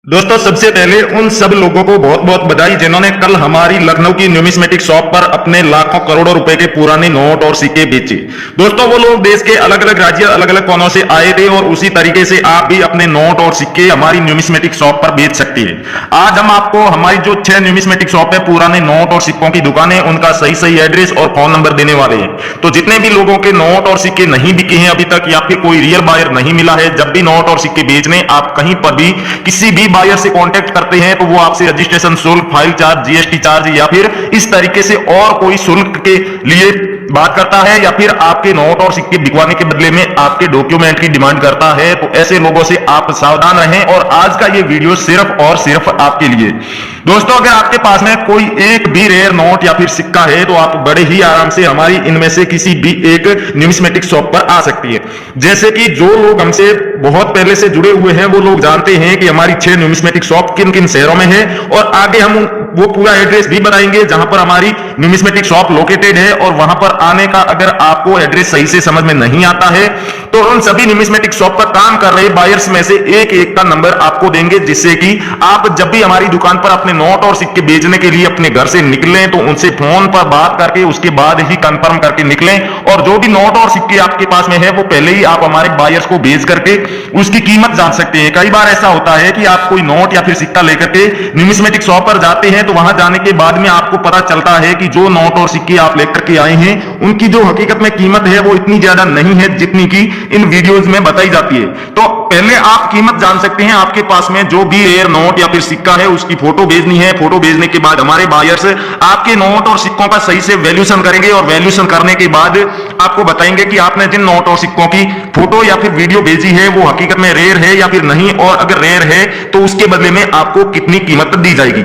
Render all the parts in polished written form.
दोस्तों सबसे पहले उन सब लोगों को बहुत बहुत बधाई जिन्होंने कल हमारी लखनऊ की न्यूमिस्मेटिक शॉप पर अपने लाखों करोड़ों रुपए के पुराने नोट और सिक्के बेचे। दोस्तों वो लोग देश के अलग अलग राज्य अलग अलग कोनों से आए थे और उसी तरीके से आप भी अपने नोट और सिक्के हमारी न्यूमिस्मेटिक शॉप पर बेच सकते हैं। आज हम आपको हमारी जो 6 न्यूमिस्मेटिक शॉप है पुराने नोट और सिक्कों की दुकान है उनका सही सही एड्रेस और फोन नंबर देने वाले हैं। तो जितने भी लोगों के नोट और सिक्के नहीं बिके हैं अभी तक या फिर कोई रियल बायर नहीं मिला है, जब भी नोट और सिक्के बेचने आप कहीं पर भी किसी भी बायर से कॉन्टेक्ट करते हैं तो वो आपसे रजिस्ट्रेशन शुल्क, फाइल चार्ज, जीएसटी चार्ज या फिर इस तरीके से और कोई शुल्क के लिए बात करता है या फिर आपके नोट और सिक्के बिकवाने के बदले में आपके डॉक्यूमेंट की डिमांड करता है। तो ऐसे लोगों से आप सावधान रहें और आज का ये वीडियो सिर्फ और सिर्फ आपके लिए। दोस्तों अगर आपके पास में कोई एक भी रेयर नोट या फिर सिक्का है तो आप बड़े ही आराम से हमारी इनमें से किसी भी एक न्यूमिस्मेटिक शॉप पर आ सकती है। जैसे कि जो लोग हमसे बहुत पहले से जुड़े हुए हैं वो लोग जानते हैं कि हमारी 6 न्यूमिस्मेटिक शॉप किन किन शहरों में है और आगे हम वो पूरा एड्रेस भी बताएंगे जहां पर हमारी न्यूमिस्मेटिक शॉप लोकेटेड है। और वहां पर आने का अगर आपको एड्रेस सही से समझ में नहीं आता है तो उन सभी न्यूमिस्मेटिक शॉप पर काम कर रहे बायर्स में से एक एक का नंबर आपको देंगे, जिससे कि आप जब भी हमारी दुकान पर अपने नोट और सिक्के बेचने के लिए अपने घर से निकलें तो उनसे फोन पर बात करके उसके बाद ही कंफर्म करके निकलें। और जो भी नोट और सिक्के आपके पास में है वो पहले ही आप हमारे बायर्स को भेज करके उसकी कीमत जान सकते हैं। कई बार ऐसा होता है कि आप कोई नोट या फिर सिक्का लेकर के न्यूमिस्मेटिक शॉप पर जाते हैं तो वहां जाने के बाद में आपको पता चलता है कि जो नोट और सिक्के आप लेकर के आए हैं उनकी जो हकीकत में कीमत है वो इतनी ज्यादा नहीं है जितनी की इन वीडियोस में बताई जाती है। तो पहले आप कीमत जान सकते हैं। आपके पास में जो भी रेयर नोट या फिर सिक्का है उसकी फोटो भेजनी है। फोटो भेजने के बाद हमारे बायर्स आपके नोट और सिक्कों का सही से वैल्यूएशन करेंगे और वैल्यूएशन करने के बाद आपको बताएंगे कि आपने जिन नोट और सिक्कों की फोटो या फिर वीडियो भेजी है वो हकीकत में रेयर है या फिर नहीं, और अगर रेयर है तो उसके बदले में आपको कितनी कीमत दी जाएगी।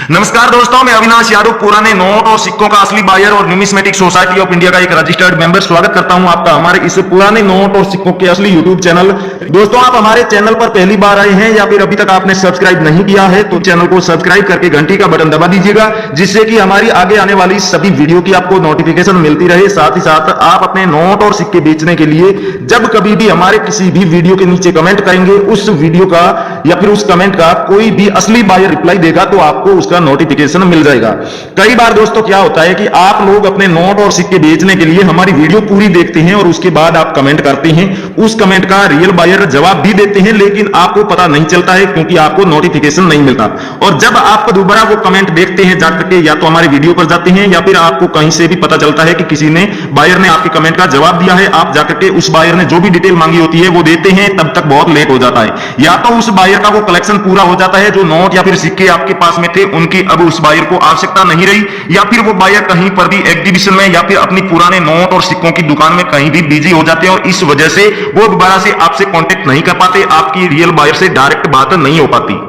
नमस्कार दोस्तों, मैं अविनाश यादव पुराने नोट और सिक्कों का असली बायर और न्यूमिस्मेटिक सोसाइटी ऑफ इंडिया का एक रजिस्टर्ड मेंबर स्वागत करता हूं आपका हमारे इस पुराने नोट और सिक्कों के असली यूट्यूब चैनल। दोस्तों आप हमारे चैनल पर पहली बार आए हैं या फिर अभी तक आपने सब्सक्राइब नहीं किया है तो चैनल को सब्सक्राइब करके घंटी का बटन दबा दीजिएगा, जिससे कि हमारी आगे आने वाली सभी वीडियो की आपको नोटिफिकेशन मिलती रहे। साथ ही साथ आप अपने नोट और सिक्के बेचने के लिए जब कभी भी हमारे किसी भी वीडियो के नीचे कमेंट करेंगे उस वीडियो का या फिर उस कमेंट का कोई भी असली बायर रिप्लाई देगा तो आपको उसका नोटिफिकेशन मिल जाएगा। कई बार दोस्तों क्या होता है कि आप लोग अपने नोट और सिक्के बेचने के लिए हमारी वीडियो पूरी देखते हैं और उसके बाद आप कमेंट करते हैं, उस कमेंट का रियल बायर जवाब भी देते हैं लेकिन आपको पता नहीं चलता है क्योंकि आपको नोटिफिकेशन नहीं मिलता। और जब आप दोबारा वो कमेंट देखते हैं जाकर के या तो हमारी वीडियो पर जाते हैं या फिर आपको कहीं से भी पता चलता है कि किसी ने बायर ने आपके कमेंट का जवाब दिया है, आप जाकर के उस बायर ने जो भी डिटेल मांगी होती है वो देते हैं, तब तक बहुत लेट हो जाता है। या तो उस बायर का वो कलेक्शन पूरा हो जाता है, जो नोट या फिर सिक्के आपके पास में थे उनकी अब उस बायर को आवश्यकता नहीं रही, या फिर वो बायर कहीं पर भी एग्जीबिशन में या फिर अपनी पुराने नोट और सिक्कों की दुकान में कहीं भी बिजी हो जाते हैं और इस वजह से वो दोबारा से आपसे कांटेक्ट नहीं कर पाते, आपकी रियल बायर से डायरेक्ट बात नहीं हो पाती।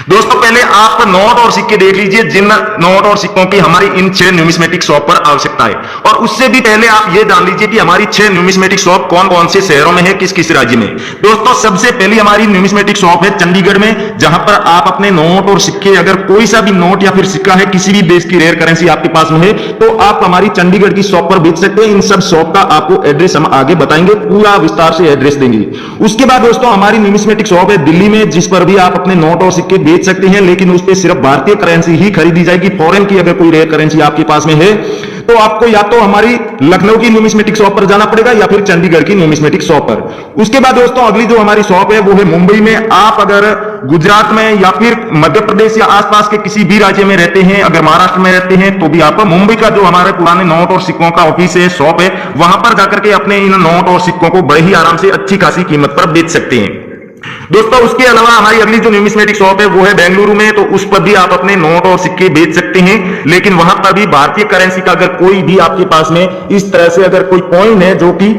दोस्तों पहले आप नोट और सिक्के देख लीजिए जिन नोट और सिक्कों की हमारी इन 6 न्यूमिस्मेटिक शॉप पर आवश्यकता है, और उससे भी पहले आप ये जान लीजिए कि हमारी 6 न्यूमिस्मेटिक शॉप कौन कौन से शहरों में है, किस किस राज्य में। दोस्तों सबसे पहली हमारी न्यूमिस्मेटिक शॉप है चंडीगढ़ में, जहां पर आप अपने नोट और सिक्के अगर कोई सा भी नोट या फिर सिक्का है किसी भी देश की रेयर करेंसी आपके पास में है तो आप हमारी चंडीगढ़ की शॉप पर बेच सकते हैं। इन सब शॉप का आपको एड्रेस हम आगे बताएंगे, पूरा विस्तार से एड्रेस देंगे। उसके बाद दोस्तों हमारी न्यूमिस्मेटिक शॉप है दिल्ली में, जिस पर भी आप अपने नोट और सिक्के बेच सकते हैं, लेकिन उस पे सिर्फ भारतीय करेंसी ही खरीदी जाएगी। फॉरेन की अगर कोई रेयर करेंसी आपके पास में है तो आपको या तो हमारी लखनऊ की न्यूमिस्मेटिक शॉप पर जाना पड़ेगा या फिर चंडीगढ़ की न्यूमिस्मेटिक शॉप पर। उसके बाद दोस्तों अगली जो हमारी शॉप है वो है मुंबई में। आप अगर गुजरात में या फिर मध्य प्रदेश या आसपास के किसी भी राज्य में रहते हैं, अगर महाराष्ट्र में रहते हैं तो भी आप मुंबई का जो हमारे पुराने नोट और सिक्कों का ऑफिस है, शॉप है, वहां पर जाकर के अपने इन नोट और सिक्कों को बड़े ही आराम से अच्छी खासी कीमत पर बेच सकते हैं। दोस्तों उसके अलावा हमारी अगली जो न्यूमिस्मेटिक शॉप है वो है बेंगलुरु में, तो उस पर भी आप अपने नोट और सिक्के बेच सकते हैं, लेकिन वहां पर भी भारतीय करेंसी का अगर कोई भी आपके पास में इस तरह से अगर कोई कॉइन है जो कि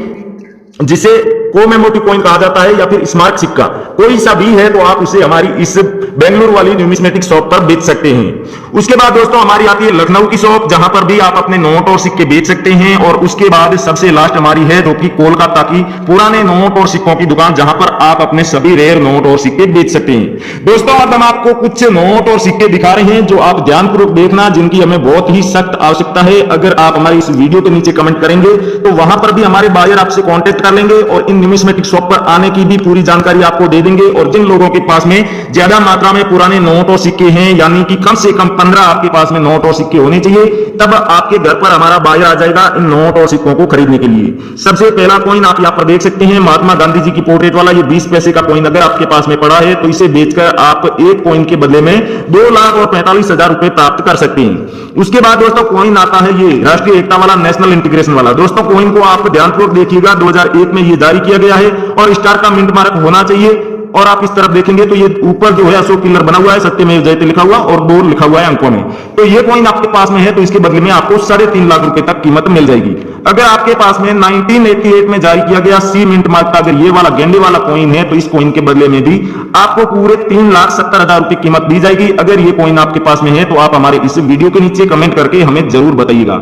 जिसे कोमेमोटिव कॉइन कहा जाता है या फिर स्मारक सिक्का कोई सा भी है तो आप उसे हमारी इस बेंगलुरु वाली न्यूमिस्मेटिक शॉप पर बेच सकते हैं। उसके बाद दोस्तों हमारी आती है लखनऊ की शॉप, जहां पर भी आप अपने नोट और सिक्के बेच सकते हैं। और उसके बाद सबसे लास्ट हमारी है जो कि कोलकाता की पुराने नोट और सिक्कों की दुकान, जहां पर आप अपने सभी रेयर नोट और सिक्के बेच सकते हैं। दोस्तों अब हम आपको कुछ नोट और सिक्के दिखा रहे हैं जो आप ध्यानपूर्वक देखना, जिनकी हमें बहुत ही सख्त आवश्यकता है। अगर आप हमारी इस वीडियो के नीचे कमेंट करेंगे तो वहां पर भी हमारे बायर आपसे कॉन्टेक्ट कर लेंगे और इन न्यूमिस्मेटिक शॉप पर आने की भी पूरी जानकारी आपको दे देंगे। और जिन लोगों के पास में ज्यादा मात्रा में पुराने नोट और सिक्के हैं, यानी कि कम से कम 15 आपके पास में नोट और सिक्के होने चाहिए, तब आपके घर पर हमारा बायर आ जाएगा इन नोट और सिक्कों को खरीदने के लिए। सबसे पहला कॉइन आप यहाँ पर देख सकते हैं, महात्मा गांधी जी की पोर्ट्रेट वाला ये 20 पैसे का कॉइन अगर आपके पास में पड़ा है तो इसे बेचकर आप एक कॉइन के बदले में 2,45,000 रुपए प्राप्त कर सकते हैं। उसके बाद दोस्तों कॉइन आता है ये राष्ट्रीय एकता वाला, नेशनल इंटीग्रेशन वाला। दोस्तों कॉइन को आप ध्यानपूर्वक देखिएगा, 2001 में ये जारी किया गया है और स्टार का मिंट मार्क होना चाहिए। और आप इस तरफ देखेंगे तो ये ऊपर जो है अशोक पिलर बना हुआ है, सत्यमेव जयते लिखा हुआ और 2 लिखा हुआ है अंकों में। तो ये कॉइन आपके पास में है तो इसके बदले में आपको 3.5 लाख रुपए तक कीमत मिल जाएगी। अगर आपके पास में 1988 में जारी किया गया सी मिंट मार्क का अगर ये वाला गेंडे वाला कॉइन है तो इस कॉइन के बदले में भी आपको पूरे 3,70,000 रुपए कीमत दी जाएगी। अगर ये कॉइन आपके पास में है तो आप हमारे इस वीडियो के नीचे कमेंट करके हमें जरूर बताइएगा।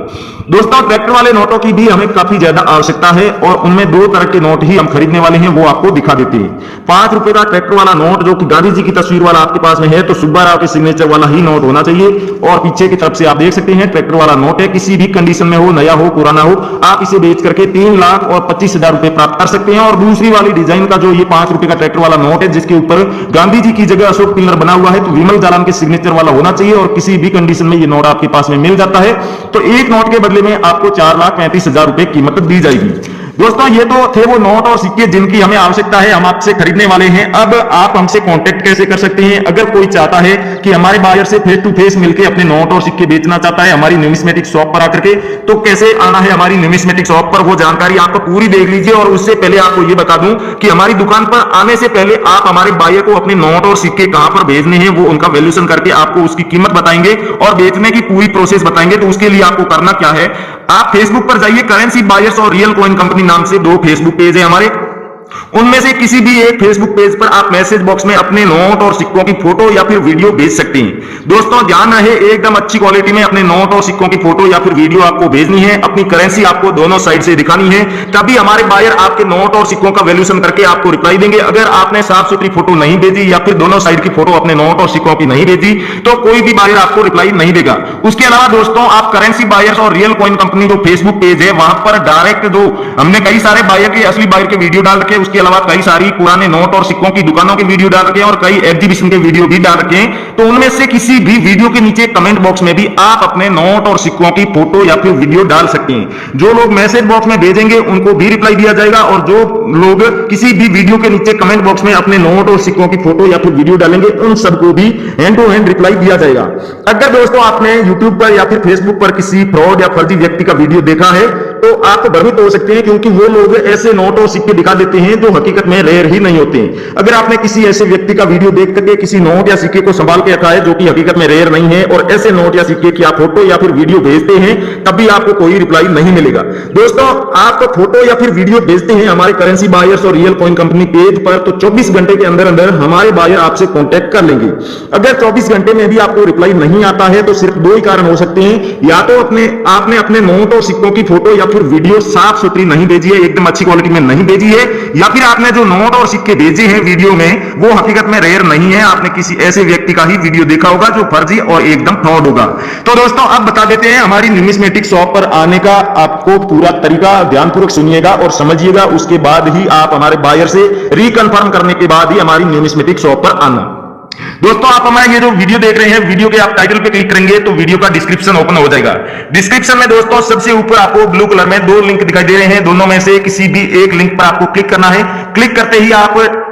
दोस्तों ट्रैक्टर वाले नोटों की भी हमें काफी ज्यादा आवश्यकता है और उनमें 2 तरह के नोट ही हम खरीदने वाले हैं, वो आपको दिखा देते हैं। 5 रुपए का ट्रैक्टर वाला नोट जो कि गांधी जी की तस्वीर वाला आपके पास में है तो सुब्बा राव के सिग्नेचर वाला ही नोट होना चाहिए। और पीछे की तरफ से आप देख सकते हैं ट्रैक्टर वाला नोट है, किसी भी कंडीशन में हो, नया हो पुराना हो, आप इसे बेच करके 3,25,000 रुपए प्राप्त कर सकते हैं। और दूसरी वाली डिजाइन का जो ये 5 रुपए का ट्रैक्टर वाला नोट है जिसके ऊपर गांधी जी की जगह अशोक पिलर बना हुआ है तो विमल जालान के सिग्नेचर वाला होना चाहिए और किसी भी कंडीशन में ये नोट आपके पास में मिल जाता है तो एक नोट के बदले में आपको 4,35,000 रुपए कीमत दी जाएगी। दोस्तों ये तो थे वो नोट और सिक्के जिनकी हमें आवश्यकता है, हम आपसे खरीदने वाले हैं। अब आप हमसे कांटेक्ट कैसे कर सकते हैं? अगर कोई चाहता है कि हमारे बायर से फेस टू फेस मिलकर अपने नोट और सिक्के बेचना चाहता है हमारी न्यूमिस्मेटिक शॉप पर आकर के, तो कैसे आना है हमारी न्यूमिस्मेटिक शॉप पर, वो जानकारी आपको पूरी देख लीजिए। और उससे पहले आपको ये बता दूं कि हमारी दुकान पर आने से पहले आप हमारे बायर को अपने नोट और सिक्के कहां पर भेजने हैं वो उनका वैल्यूएशन करके आपको उसकी कीमत बताएंगे और बेचने की पूरी प्रोसेस बताएंगे। तो उसके लिए आपको करना क्या है, आप फेसबुक पर जाइए, करेंसी बायर्स और रियल कॉइन कंपनी नाम से 2 फेसबुक पेज है हमारे, उनमें से किसी भी एक फेसबुक पेज पर आप मैसेज बॉक्स में अपने नोट और सिक्कों की फोटो या फिर वीडियो भेज सकते हैं। दोस्तों ध्यान रहे एकदम अच्छी क्वालिटी में अपने नोट और सिक्कों की फोटो या फिर वीडियो आपको भेजनी है, अपनी करेंसी आपको दोनों साइड से दिखानी है, तभी हमारे बायर आपके नोट और सिक्कों का वैल्यूएशन करके आपको रिप्लाई देंगे। अगर आपने साफ सुथरी फोटो नहीं भेजी या फिर दोनों साइड की फोटो अपने नोट और सिक्कों की नहीं भेजी तो कोई भी बायर आपको रिप्लाई नहीं देगा। उसके अलावा दोस्तों आप करेंसी बायर्स और रियल कॉइन कंपनी जो फेसबुक पेज है वहां पर डायरेक्ट जो हमने कई सारे बायर के असली बायर के वीडियो डाल रखे, उसके अलावा कई सारी पुराने नोट और सिक्कों की दुकानों के वीडियो डाल रखे हैं और कई एग्जीबिशन के वीडियो भी डाल रखे हैं। तो उनमें से किसी भी वीडियो के नीचे कमेंट बॉक्स में भी आप अपने नोट और सिक्कों की फोटो या फिर वीडियो डाल सकते हैं। जो लोग मैसेज बॉक्स में भेजेंगे उनको भी रिप्लाई दिया जाएगा और जो लोग किसी भी वीडियो के नीचे कमेंट बॉक्स में अपने नोट और सिक्कों की फोटो या फिर वीडियो डालेंगे उन सबको भी हैंड टू हैंड रिप्लाई दिया जाएगा। अगर दोस्तों आपने यूट्यूब पर या फिर फेसबुक पर किसी फ्रॉड या फर्जी व्यक्ति का वीडियो देखा है तो आप भ्रमित हो सकते हैं, क्योंकि वो लोग ऐसे नोट और सिक्के दिखा देते हैं जो हकीकत में रेयर ही नहीं होते हैं। अगर आपने किसी ऐसे व्यक्ति का वीडियो देख करके किसी नोट या सिक्के को संभाल के रखा है जो कि हकीकत में रेयर नहीं है और ऐसे नोट या सिक्के की आप फोटो या फिर वीडियो भेजते हैं तभी आपको कोई रिप्लाई नहीं मिलेगा। दोस्तों आप फोटो या फिर वीडियो भेजते हैं हमारे करेंसी बायर्स और रियल कॉइन कंपनी पेज पर तो 24 घंटे के अंदर अंदर हमारे बायर आपसे कांटेक्ट कर लेंगे। अगर 24 घंटे में भी आपको रिप्लाई नहीं आता है तो सिर्फ 2 ही कारण हो सकते हैं, या तो आपने अपने नोट और सिक्कों की फोटो या फिर वीडियो साफ सुथरी नहीं भेजी है, एकदम अच्छी क्वालिटी में नहीं भेजी है, या फिर आपने जो नोट और सिक्के भेजे हैं वीडियो में वो हकीकत में रेयर नहीं है, आपने किसी ऐसे व्यक्ति का ही वीडियो देखा होगा जो फर्जी और एकदम फ्रॉड होगा। तो दोस्तों अब बता देते हैं हमारी न्यूमिस्मेटिक शॉप पर आने का आपको पूरा तरीका, ध्यानपूर्वक सुनिएगा और समझिएगा, उसके बाद ही आप हमारे बायर से रिकंफर्म करने के बाद ही हमारी न्यूमिस्मेटिक शॉप पर आना। दोस्तों आप हमारा ये जो वीडियो देख रहे हैं, वीडियो के आप टाइटल पे क्लिक करेंगे तो वीडियो का डिस्क्रिप्शन ओपन हो जाएगा। डिस्क्रिप्शन में दोस्तों सबसे ऊपर आपको ब्लू कलर में 2 लिंक दिखाई दे रहे हैं, दोनों में से किसी भी एक लिंक पर आपको क्लिक करना है। क्लिक करते ही आप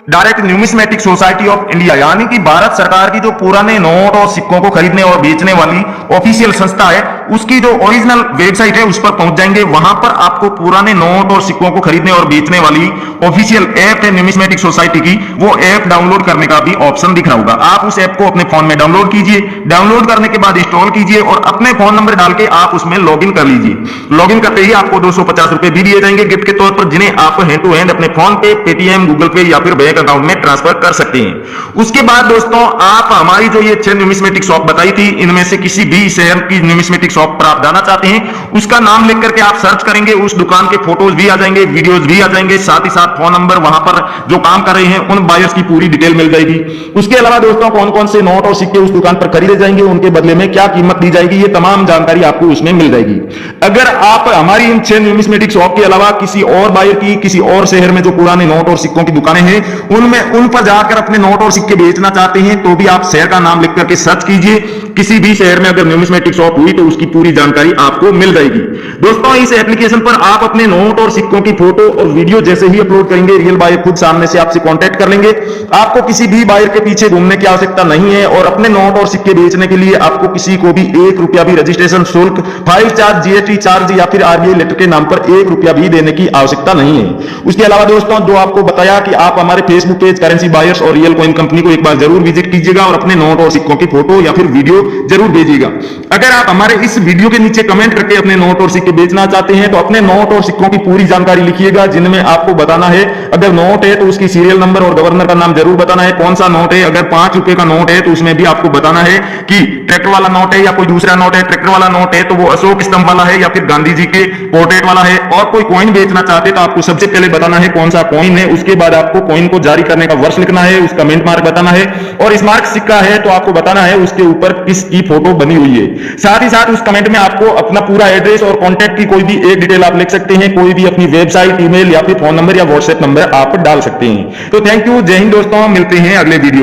direct numismatic society of India यानी कि भारत सरकार की जो पुराने नोट और सिक्कों को खरीदने और बेचने वाली ऑफिशियल संस्था है उसकी जो ओरिजिनल वेबसाइट है उस पर पहुंच जाएंगे। वहां पर आपको पुराने नोट और सिक्कों को खरीदने और बेचने वाली ऑफिशियल ऐप है न्यूमिस्मेटिक सोसाइटी की, वो ऐप डाउनलोड करने का भी ऑप्शन दिख रहा होगा। आप उस ऐप को अपने फोन में डाउनलोड कीजिए, डाउनलोड करने के बाद इंस्टॉल कीजिए और अपने फोन नंबर डाल के आप उसमें लॉग इन कर लीजिए। लॉग इन करते ही आपको 250 रुपए भी दिए जाएंगे गिफ्ट के तौर पर, जिन्हें आप हैंड टू हैंड अपने फोन पे, पेटीएम, गूगल पे या फिर बैंक अकाउंट में ट्रांसफर कर सकते हैं। उसके बाद दोस्तों आप हमारी जो ये 6 न्यूमिस्मेटिक शॉप बताई थी इनमें से किसी भी शहर की न्यूमिस्मेटिक शॉप पर आप जाना चाहते हैं, उसका नाम लिख करके आप सर्च करेंगे, उस दुकान के फोटोज भी आ जाएंगे, वीडियोज भी आ जाएंगे, साथ ही साथ फोन नंबर, वहां पर जो काम कर रहे हैं उन बायर्स की पूरी डिटेल मिल जाएगी। उसके अलावा दोस्तों कौन कौन से नोट और सिक्के उस दुकान पर खरीदे जाएंगे, उनके बदले में क्या कीमत दी जाएगी, ये तमाम जानकारी आपको उसमें मिल जाएगी। अगर आप हमारी इन 6 न्यूमिस्मेटिक शॉप के अलावा किसी और बायर की किसी और शहर में जो पुराने नोट और सिक्कों की दुकानें हैं उन पर जाकर अपने नोट और सिक्के बेचना चाहते हैं तो भी आप शहर का नाम लिख करके सर्च कीजिए। किसी भी शहर में अगर न्यूमिस्मेटिक शॉप हुई तो उसकी पूरी जानकारी आपको मिल जाएगी। दोस्तों इस एप्लीकेशन पर आप अपने नोट और सिक्कों की फोटो और वीडियो जैसे ही अपलोड करेंगे, रियल बायर खुद सामने से आपसे कांटेक्ट कर लेंगे। आपको किसी भी बायर के पीछे घूमने की आवश्यकता नहीं है और अपने नोट और सिक्के बेचने के लिए आपको किसी को भी 1 रुपया भी रजिस्ट्रेशन शुल्क, फाइल चार्ज, जीएसटी चार्ज या फिर आरबीआई लेटर के नाम पर 1 रुपया भी देने की आवश्यकता नहीं है। उसके अलावा दोस्तों जो आपको बताया कि आप हमारे फेसबुक पेज करेंसी बायर्स और रियल कॉइन कंपनी को एक बार जरूर विजिट कीजिएगा और अपने नोट और सिक्कों की फोटो या फिर वीडियो जरूर भेजिएगा। अगर आप हमारे इस वीडियो के नीचे कमेंट करके अपने नोट और सिक्के बेचना चाहते हैं तो अपने नोट और सिक्कों की पूरी जानकारी लिखिएगा, जिनमें आपको बताना है अगर नोट है तो उसकी सीरियल नंबर और गवर्नर का नाम जरूर बताना है, कौन सा नोट है। अगर 5 रुपए का नोट है तो उसमें भी आपको बताना है कि ट्रैक्टर वाला नोट है या कोई दूसरा नोट है। ट्रैक्टर वाला नोट है तो वो अशोक स्तंभ वाला है या फिर गांधी जी के पोर्ट्रेट वाला है। और कोई कॉइन बेचना चाहते हैं तो आपको सबसे पहले बताना है कौन सा कॉइन है, उसके बाद आपको कॉइन को जारी करने का वर्ष लिखना है, उसका मिंट मार्क बताना है और स्मारक सिक्का है तो आपको बताना है उसके ऊपर किसकी फोटो बनी हुई है। साथ ही साथ उस कमेंट में आपको अपना पूरा एड्रेस और कॉन्टैक्ट की कोई भी एक डिटेल आप लिख सकते हैं, कोई भी अपनी वेबसाइट, ईमेल या फिर फोन नंबर या व्हाट्सएप नंबर आप डाल सकते हैं। तो थैंक यू, जय हिंद दोस्तों, मिलते हैं अगले वीडियो।